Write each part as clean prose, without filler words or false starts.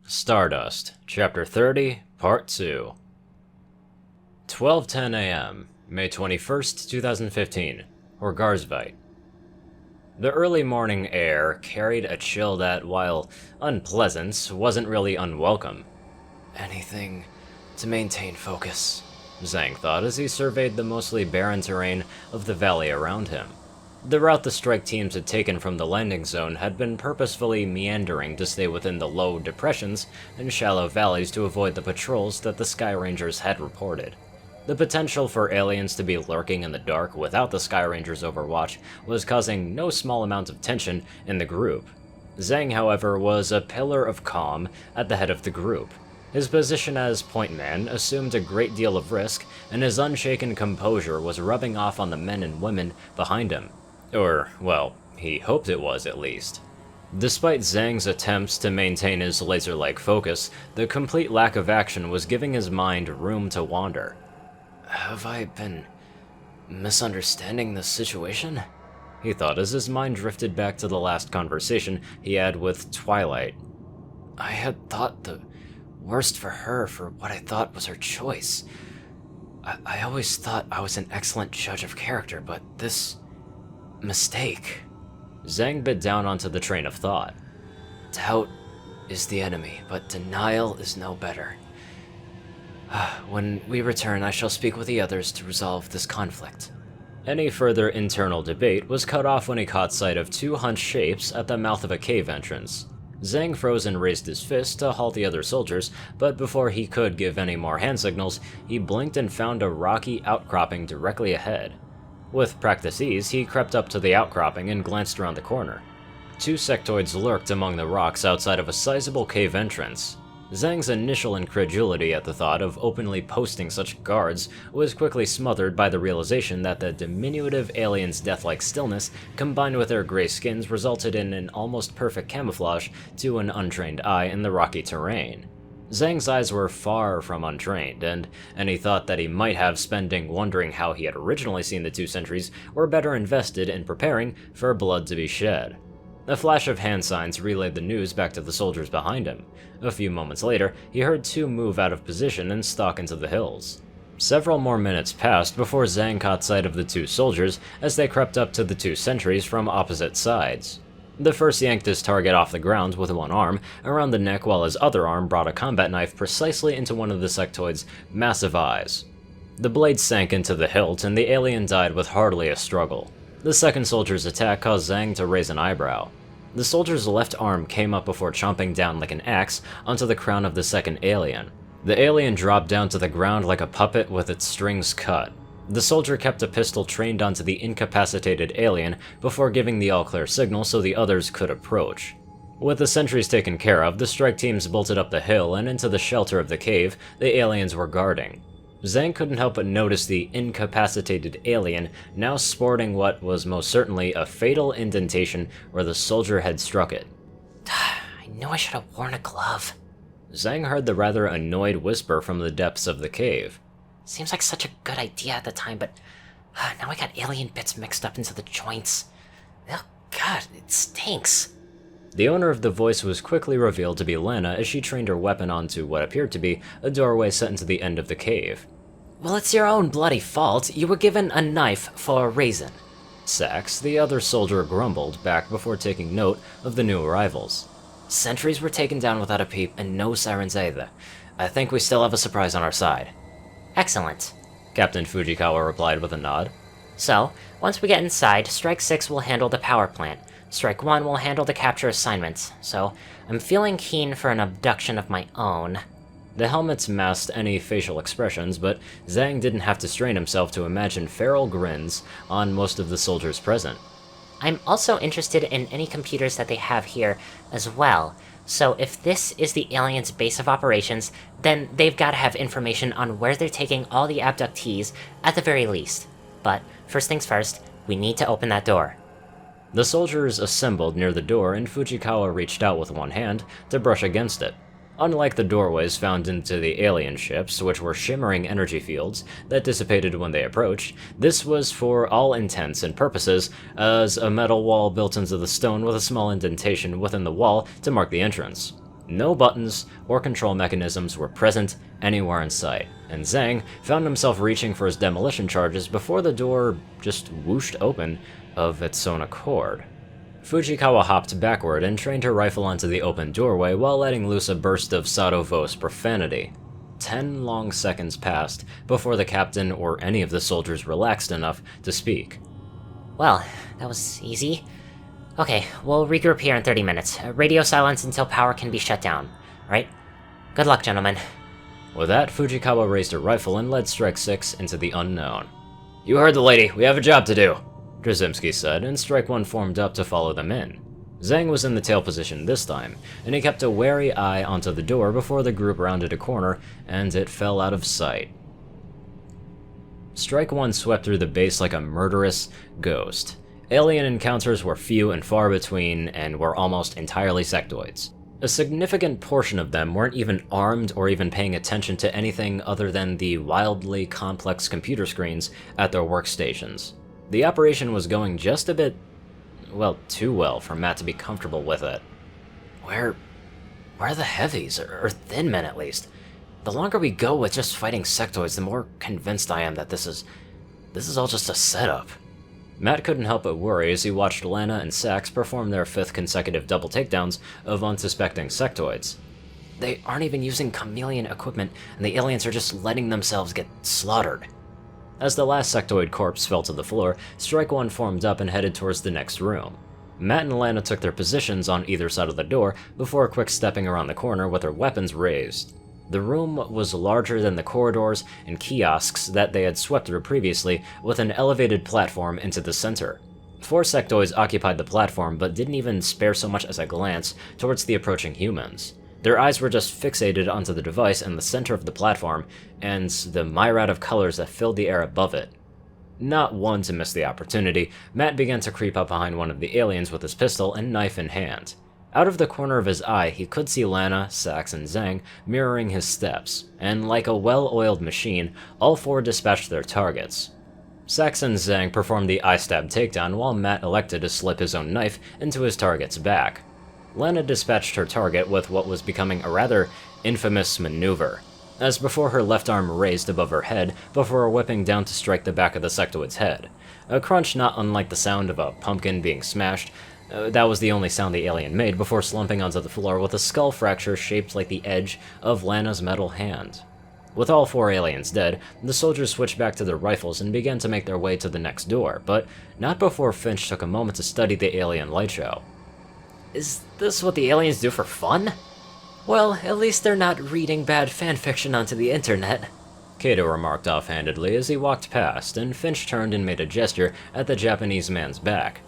Stardust, Chapter 30, Part 2. 12:10 a.m., May 21st, 2015, Horgarsvite. The early morning air carried a chill that, while unpleasant, wasn't really unwelcome. Anything to maintain focus, Zhang thought as he surveyed the mostly barren terrain of the valley around him. The route the strike teams had taken from the landing zone had been purposefully meandering to stay within the low depressions and shallow valleys to avoid the patrols that the Sky Rangers had reported. The potential for aliens to be lurking in the dark without the Sky Rangers' overwatch was causing no small amount of tension in the group. Zhang, however, was a pillar of calm at the head of the group. His position as point man assumed a great deal of risk, and his unshaken composure was rubbing off on the men and women behind him. Or, well, he hoped it was, at least. Despite Zhang's attempts to maintain his laser-like focus, the complete lack of action was giving his mind room to wander. Have I been misunderstanding the situation? He thought as his mind drifted back to the last conversation he had with Twilight. I had thought the worst for her for what I thought was her choice. I always thought I was an excellent judge of character, but this mistake. Zhang bit down onto the train of thought. Doubt is the enemy, but denial is no better. When we return, I shall speak with the others to resolve this conflict. Any further internal debate was cut off when he caught sight of two hunched shapes at the mouth of a cave entrance. Zhang froze and raised his fist to halt the other soldiers, but before he could give any more hand signals, he blinked and found a rocky outcropping directly ahead. With practice ease, he crept up to the outcropping and glanced around the corner. Two sectoids lurked among the rocks outside of a sizable cave entrance. Zhang's initial incredulity at the thought of openly posting such guards was quickly smothered by the realization that the diminutive aliens' death-like stillness combined with their gray skins resulted in an almost perfect camouflage to an untrained eye in the rocky terrain. Zhang's eyes were far from untrained, and any thought that he might have spending wondering how he had originally seen the two sentries were better invested in preparing for blood to be shed. A flash of hand signs relayed the news back to the soldiers behind him. A few moments later, he heard two move out of position and stalk into the hills. Several more minutes passed before Zhang caught sight of the two soldiers as they crept up to the two sentries from opposite sides. The first yanked his target off the ground with one arm around the neck while his other arm brought a combat knife precisely into one of the sectoid's massive eyes. The blade sank into the hilt and the alien died with hardly a struggle. The second soldier's attack caused Zhang to raise an eyebrow. The soldier's left arm came up before chomping down like an axe onto the crown of the second alien. The alien dropped down to the ground like a puppet with its strings cut. The soldier kept a pistol trained onto the incapacitated alien before giving the all-clear signal so the others could approach. With the sentries taken care of, the strike teams bolted up the hill and into the shelter of the cave the aliens were guarding. Zhang couldn't help but notice the incapacitated alien now sporting what was most certainly a fatal indentation where the soldier had struck it. I knew I should have worn a glove. Zhang heard the rather annoyed whisper from the depths of the cave. Seems like such a good idea at the time, but now I got alien bits mixed up into the joints. Oh god, it stinks. The owner of the voice was quickly revealed to be Lana as she trained her weapon onto what appeared to be a doorway set into the end of the cave. Well, it's your own bloody fault. You were given a knife for a reason. Sax, the other soldier, grumbled back before taking note of the new arrivals. Sentries were taken down without a peep, and no sirens either. I think we still have a surprise on our side. Excellent, Captain Fujikawa replied with a nod. So, once we get inside, Strike 6 will handle the power plant. Strike 1 will handle the capture assignments, so I'm feeling keen for an abduction of my own. The helmets masked any facial expressions, but Zhang didn't have to strain himself to imagine feral grins on most of the soldiers present. I'm also interested in any computers that they have here as well, so if this is the aliens' base of operations, then they've got to have information on where they're taking all the abductees at the very least. But first things first, we need to open that door. The soldiers assembled near the door and Fujikawa reached out with one hand to brush against it. Unlike the doorways found into the alien ships, which were shimmering energy fields that dissipated when they approached, this was for all intents and purposes as a metal wall built into the stone with a small indentation within the wall to mark the entrance. No buttons or control mechanisms were present anywhere in sight, and Zhang found himself reaching for his demolition charges before the door just whooshed open of its own accord. Fujikawa hopped backward and trained her rifle onto the open doorway while letting loose a burst of Sadovos profanity. 10 long seconds passed before the captain or any of the soldiers relaxed enough to speak. Well, that was easy. Okay, we'll regroup here in 30 minutes. Radio silence until power can be shut down. Alright? Good luck, gentlemen. With that, Fujikawa raised her rifle and led Strike 6 into the unknown. "You heard the lady, we have a job to do," Drzymski said, and Strike 1 formed up to follow them in. Zhang was in the tail position this time, and he kept a wary eye onto the door before the group rounded a corner, and it fell out of sight. Strike 1 swept through the base like a murderous ghost. Alien encounters were few and far between, and were almost entirely sectoids. A significant portion of them weren't even armed or even paying attention to anything other than the wildly complex computer screens at their workstations. The operation was going just a bit, well, too well for Matt to be comfortable with it. Where are the heavies, or thin men at least? The longer we go with just fighting sectoids, the more convinced I am that this is all just a setup. Matt couldn't help but worry as he watched Lana and Sax perform their 5th consecutive double takedowns of unsuspecting sectoids. They aren't even using chameleon equipment, and the aliens are just letting themselves get slaughtered. As the last sectoid corpse fell to the floor, Strike 1 formed up and headed towards the next room. Matt and Lana took their positions on either side of the door before quick stepping around the corner with their weapons raised. The room was larger than the corridors and kiosks that they had swept through previously, with an elevated platform into the center. 4 sectoids occupied the platform, but didn't even spare so much as a glance towards the approaching humans. Their eyes were just fixated onto the device in the center of the platform, and the myriad of colors that filled the air above it. Not one to miss the opportunity, Matt began to creep up behind one of the aliens with his pistol and knife in hand. Out of the corner of his eye, he could see Lana, Sax, and Zhang mirroring his steps, and like a well-oiled machine, all 4 dispatched their targets. Sax and Zhang performed the eye-stab takedown while Matt elected to slip his own knife into his target's back. Lana dispatched her target with what was becoming a rather infamous maneuver, as before her left arm raised above her head before whipping down to strike the back of the sectoid's head. A crunch not unlike the sound of a pumpkin being smashed. That was the only sound the alien made before slumping onto the floor with a skull fracture shaped like the edge of Lana's metal hand. With all 4 aliens dead, the soldiers switched back to their rifles and began to make their way to the next door, but not before Finch took a moment to study the alien lightshow. Is this what the aliens do for fun? Well, at least they're not reading bad fanfiction onto the internet, Kato remarked offhandedly as he walked past, and Finch turned and made a gesture at the Japanese man's back.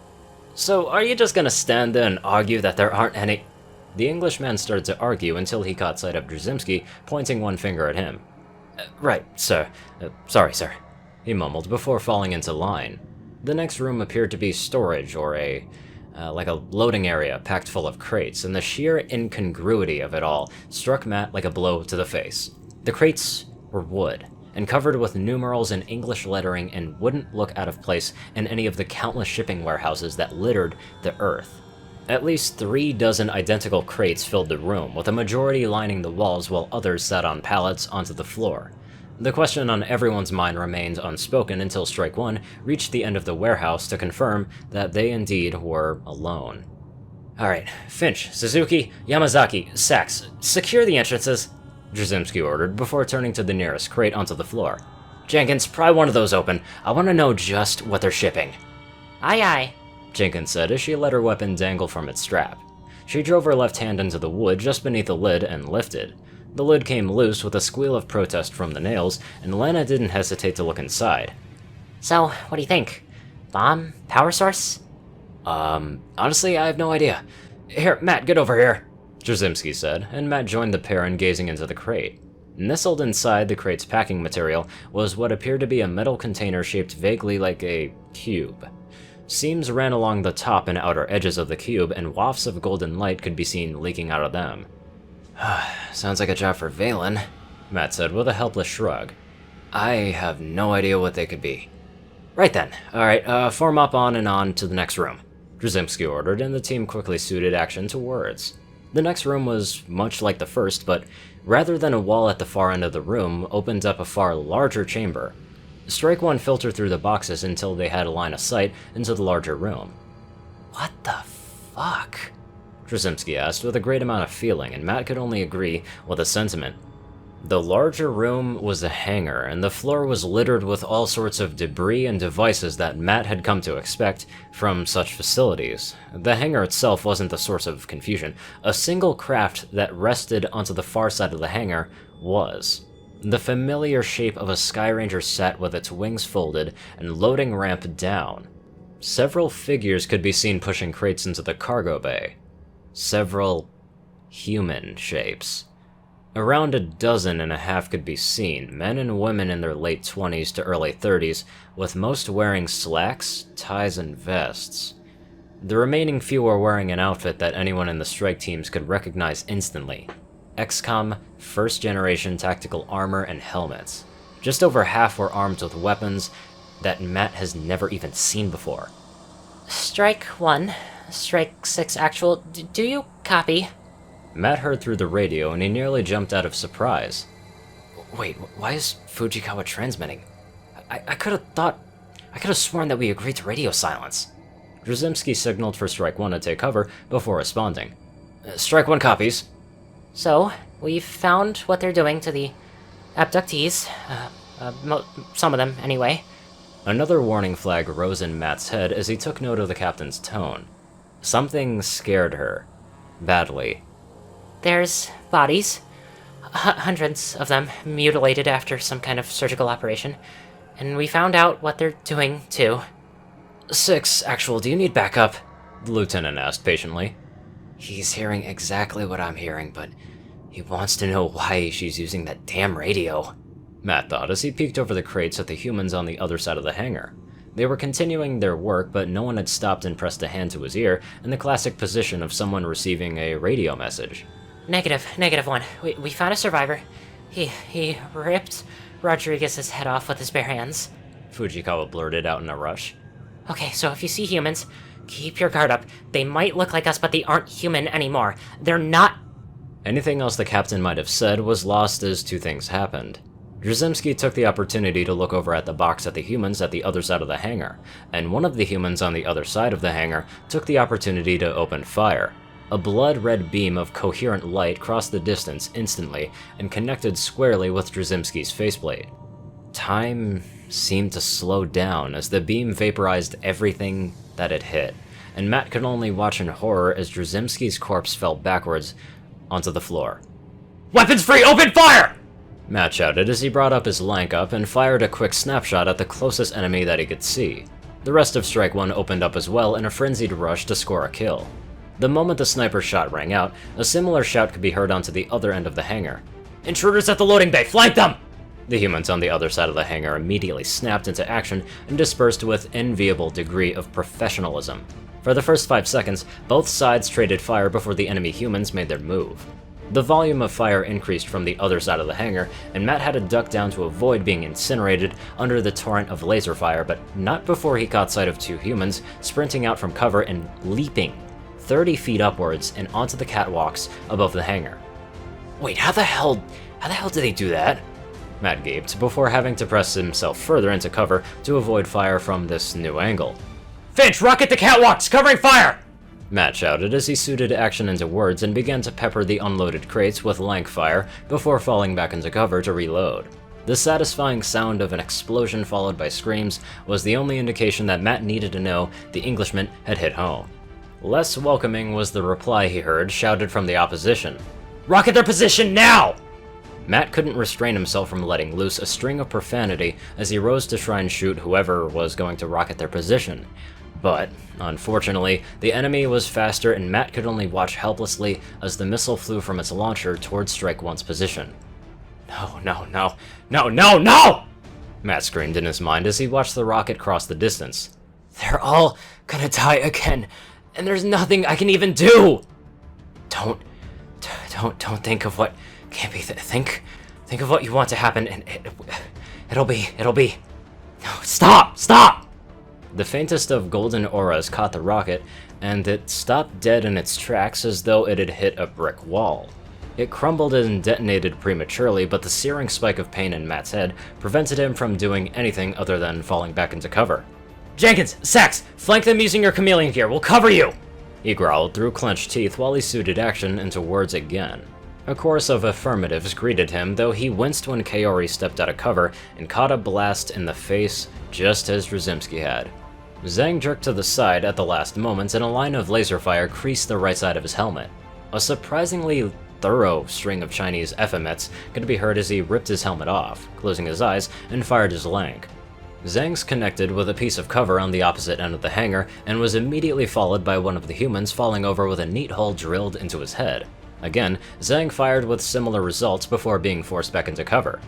"So, are you just gonna stand there and argue that there aren't any—" The Englishman started to argue until he caught sight of Drzymski, pointing one finger at him. Right, sir. Sorry, sir," he mumbled before falling into line. The next room appeared to be storage, or like a loading area packed full of crates, and the sheer incongruity of it all struck Matt like a blow to the face. The crates were wood, and covered with numerals in English lettering, and wouldn't look out of place in any of the countless shipping warehouses that littered the earth. At least 3 dozen identical crates filled the room, with a majority lining the walls while others sat on pallets onto the floor. The question on everyone's mind remained unspoken until Strike 1 reached the end of the warehouse to confirm that they indeed were alone. "Alright, Finch, Suzuki, Yamazaki, Sax, secure the entrances," Drzymski ordered before turning to the nearest crate onto the floor. "Jenkins, pry one of those open. I want to know just what they're shipping." Aye aye, Jenkins said as she let her weapon dangle from its strap. She drove her left hand into the wood just beneath the lid and lifted. The lid came loose with a squeal of protest from the nails, and Lana didn't hesitate to look inside. So, what do you think? Bomb? Power source? Honestly, I have no idea. Here, Matt, get over here, Drzymski said, and Matt joined the pair in gazing into the crate. Nestled inside the crate's packing material was what appeared to be a metal container shaped vaguely like a cube. Seams ran along the top and outer edges of the cube, and wafts of golden light could be seen leaking out of them. "Sounds like a job for Valen," Matt said with a helpless shrug. "I have no idea what they could be." "Right then. Alright, form up on and on to the next room," Drzymski ordered, and the team quickly suited action to words. The next room was much like the first, but rather than a wall at the far end of the room, opened up a far larger chamber. Strike One filtered through the boxes until they had a line of sight into the larger room. "What the fuck?" Drzymski asked with a great amount of feeling, and Matt could only agree with the sentiment. The larger room was a hangar, and the floor was littered with all sorts of debris and devices that Matt had come to expect from such facilities. The hangar itself wasn't the source of confusion. A single craft that rested onto the far side of the hangar was. The familiar shape of a Skyranger set with its wings folded and loading ramp down. Several figures could be seen pushing crates into the cargo bay. Several human shapes. Around 12 could be seen, men and women in their late 20s to early 30s, with most wearing slacks, ties, and vests. The remaining few were wearing an outfit that anyone in the strike teams could recognize instantly. XCOM, first-generation tactical armor and helmets. Just over half were armed with weapons that Matt has never even seen before. Strike 1, Strike 6 actual, do you copy? Matt heard through the radio, and he nearly jumped out of surprise. Wait, why is Fujikawa transmitting? I could have sworn that we agreed to radio silence. Drzymski signaled for Strike 1 to take cover before responding. Strike 1 copies. So, we've found what they're doing to the abductees. Some of them, anyway. Another warning flag rose in Matt's head as he took note of the captain's tone. Something scared her. Badly. There's bodies. Hundreds of them, mutilated after some kind of surgical operation. And we found out what they're doing, too. 6, actual, do you need backup? The lieutenant asked patiently. He's hearing exactly what I'm hearing, but he wants to know why she's using that damn radio. Matt thought as he peeked over the crates at the humans on the other side of the hangar. They were continuing their work, but no one had stopped and pressed a hand to his ear in the classic position of someone receiving a radio message. Negative one. We found a survivor. He ripped Rodriguez's head off with his bare hands. Fujikawa blurted out in a rush. Okay, so if you see humans, keep your guard up. They might look like us, but they aren't human anymore. They're not... Anything else the captain might have said was lost as two things happened. Drzymski took the opportunity to look over at the box at the humans at the other side of the hangar, and one of the humans on the other side of the hangar took the opportunity to open fire. A blood-red beam of coherent light crossed the distance instantly and connected squarely with Drzymski's faceplate. Time seemed to slow down as the beam vaporized everything that it hit, and Matt could only watch in horror as Drzymski's corpse fell backwards onto the floor. "Weapons free! Open fire!" Matt shouted as he brought up his lank up and fired a quick snapshot at the closest enemy that he could see. The rest of Strike 1 opened up as well in a frenzied rush to score a kill. The moment the sniper's shot rang out, a similar shout could be heard onto the other end of the hangar. "Intruders at the loading bay! Flank them!" The humans on the other side of the hangar immediately snapped into action and dispersed with enviable degree of professionalism. For the first 5 seconds, both sides traded fire before the enemy humans made their move. The volume of fire increased from the other side of the hangar, and Matt had to duck down to avoid being incinerated under the torrent of laser fire, but not before he caught sight of 2 humans sprinting out from cover and leaping 30 feet upwards and onto the catwalks above the hangar. Wait, how the hell did they do that? Matt gaped before having to press himself further into cover to avoid fire from this new angle. "Finch, rocket the catwalks, covering fire!" Matt shouted as he suited action into words and began to pepper the unloaded crates with lank fire before falling back into cover to reload. The satisfying sound of an explosion followed by screams was the only indication that Matt needed to know the Englishman had hit home. Less welcoming was the reply he heard, shouted from the opposition. "Rocket their position now!" Matt couldn't restrain himself from letting loose a string of profanity as he rose to try and shoot whoever was going to rocket their position. But, unfortunately, the enemy was faster and Matt could only watch helplessly as the missile flew from its launcher towards Strike 1's position. No! Matt screamed in his mind as he watched the rocket cross the distance. "They're all gonna die again, and there's nothing I can even do!" Don't think of what can't be. Think of what you want to happen, and it'll be. No, stop! The faintest of golden auras caught the rocket, and it stopped dead in its tracks as though it had hit a brick wall. It crumbled and detonated prematurely, but the searing spike of pain in Matt's head prevented him from doing anything other than falling back into cover. Jenkins, Sax, flank them using your chameleon gear. We'll cover you! He growled through clenched teeth while he suited action into words again. A chorus of affirmatives greeted him, though he winced when Kaori stepped out of cover and caught a blast in the face just as Drzymski had. Zhang jerked to the side at the last moment and a line of laser fire creased the right side of his helmet. A surprisingly thorough string of Chinese FMETs could be heard as he ripped his helmet off, closing his eyes, and fired his Lank. Zhang's connected with a piece of cover on the opposite end of the hangar and was immediately followed by one of the humans falling over with a neat hole drilled into his head. Again, Zhang fired with similar results before being forced back into cover.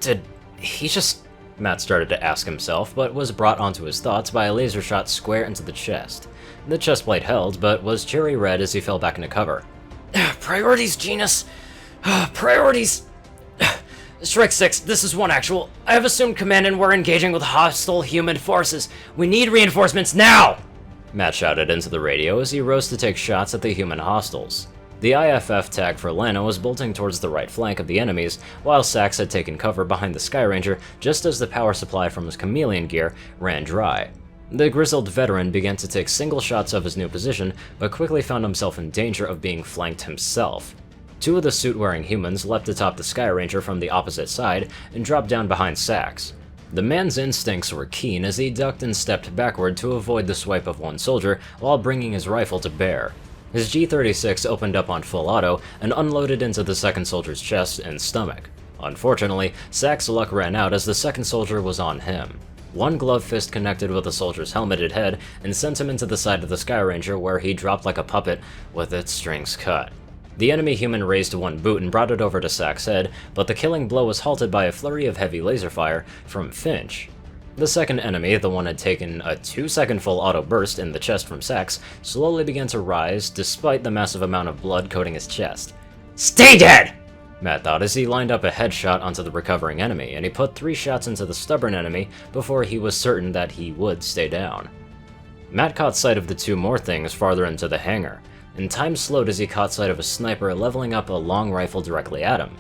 Did he just... Matt started to ask himself, but was brought onto his thoughts by a laser shot square into the chest. The chest plate held, but was cherry red as he fell back into cover. Priorities, Genus. Priorities. Strike 6, this is 1 actual. I have assumed command and we're engaging with hostile human forces. We need reinforcements now! Matt shouted into the radio as he rose to take shots at the human hostiles. The IFF tag for Lana was bolting towards the right flank of the enemies, while Sax had taken cover behind the Sky Ranger just as the power supply from his chameleon gear ran dry. The grizzled veteran began to take single shots of his new position, but quickly found himself in danger of being flanked himself. 2 of the suit-wearing humans leapt atop the Sky Ranger from the opposite side and dropped down behind Sax. The man's instincts were keen as he ducked and stepped backward to avoid the swipe of one soldier while bringing his rifle to bear. His G-36 opened up on full auto and unloaded into the second soldier's chest and stomach. Unfortunately, Sax's luck ran out as the second soldier was on him. One glove fist connected with the soldier's helmeted head and sent him into the side of the Sky Ranger where he dropped like a puppet with its strings cut. The enemy human raised one boot and brought it over to Sax's head, but the killing blow was halted by a flurry of heavy laser fire from Finch. The second enemy, the one had taken a 2-second full auto burst in the chest from Sax, slowly began to rise despite the massive amount of blood coating his chest. Stay dead! Matt thought as he lined up a headshot onto the recovering enemy, and he put 3 shots into the stubborn enemy before he was certain that he would stay down. Matt caught sight of the 2 more things farther into the hangar, and time slowed as he caught sight of a sniper leveling up a long rifle directly at him.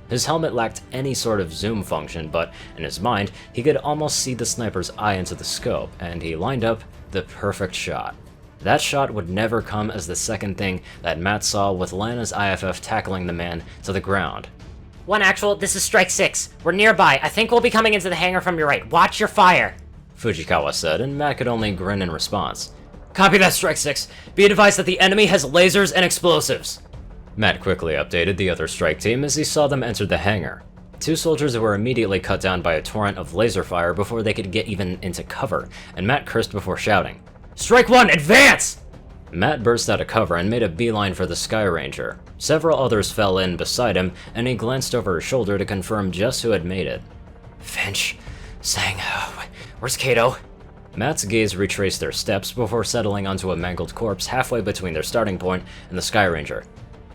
His helmet lacked any sort of zoom function, but in his mind, he could almost see the sniper's eye into the scope, and he lined up the perfect shot. That shot would never come as the second thing that Matt saw with Lana's IFF tackling the man to the ground. 1 actual, this is Strike 6. We're nearby. I think we'll be coming into the hangar from your right. Watch your fire! Fujikawa said, and Matt could only grin in response. Copy that, Strike 6. Be advised that the enemy has lasers and explosives. Matt quickly updated the other strike team as he saw them enter the hangar. 2 soldiers were immediately cut down by a torrent of laser fire before they could get even into cover, and Matt cursed before shouting, Strike 1, advance! Matt burst out of cover and made a beeline for the Sky Ranger. Several others fell in beside him, and he glanced over his shoulder to confirm just who had made it. Finch, Sang, where's Kato? Matt's gaze retraced their steps before settling onto a mangled corpse halfway between their starting point and the Sky Ranger.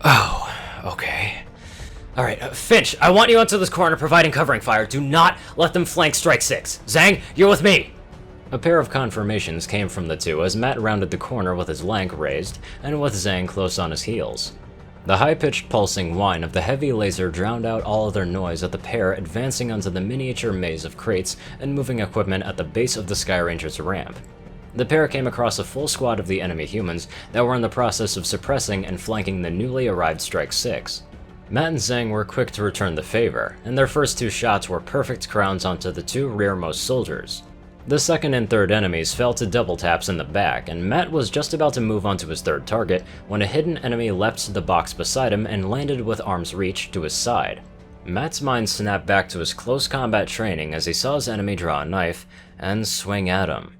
Oh, okay. Alright, Finch, I want you onto this corner providing covering fire. Do not let them flank Strike 6. Zhang, you're with me! A pair of confirmations came from the 2 as Matt rounded the corner with his Lank raised, and with Zhang close on his heels. The high-pitched pulsing whine of the heavy laser drowned out all other noise of the pair advancing onto the miniature maze of crates and moving equipment at the base of the Sky Ranger's ramp. The pair came across a full squad of the enemy humans that were in the process of suppressing and flanking the newly arrived Strike 6. Matt and Zhang were quick to return the favor, and their first 2 shots were perfect crowns onto the 2 rearmost soldiers. The second and third enemies fell to double taps in the back, and Matt was just about to move on to his third target when a hidden enemy leapt to the box beside him and landed with arm's reach to his side. Matt's mind snapped back to his close combat training as he saw his enemy draw a knife and swing at him.